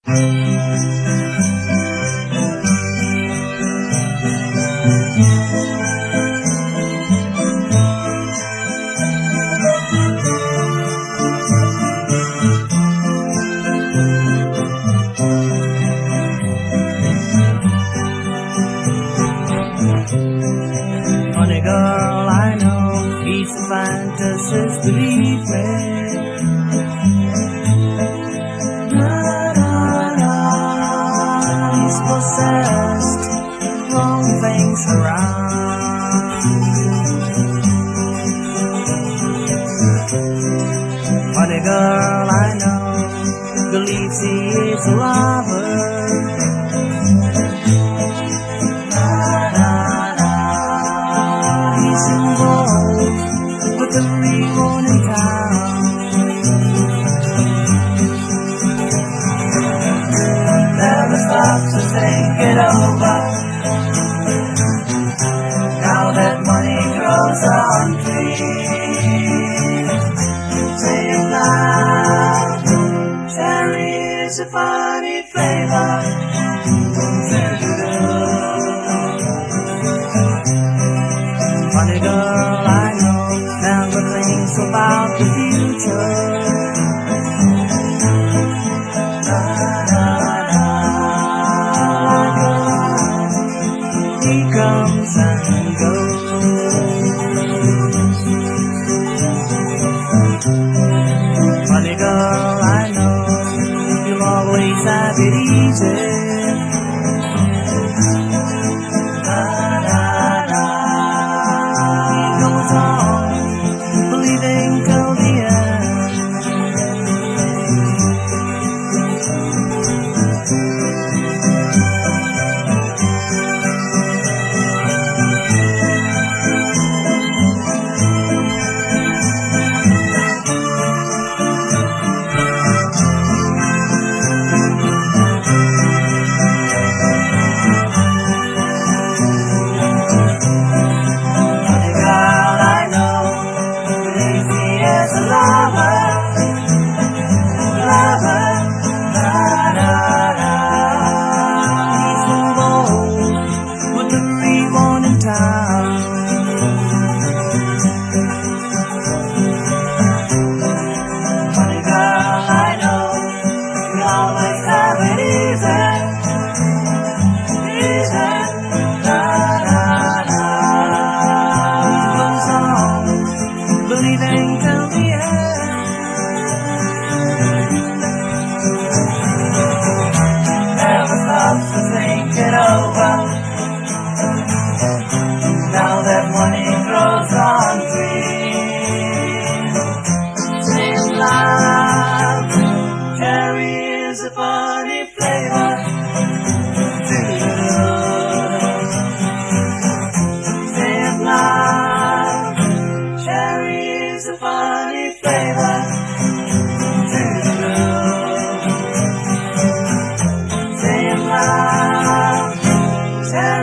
Funny girl I know, he's a fantasist, believe me. He's possessed, wrong things around. Funny girl I know, believes he is a lover. He's involved with everyone in town. Never stops to think it over. Now that money grows on trees, say it loud. Cherry is a funny flavor. Funny girl I know, never thinks about the future. He comes and goes. Funny girl I know, you'll always have it easy. Believing till the end. Believing till the end. Never stops to think it over. Now that money grows on trees, sing loud. Cherry is a funny flavor. Sing loud. Cherry is a funny flavor. Say it loud. Cherry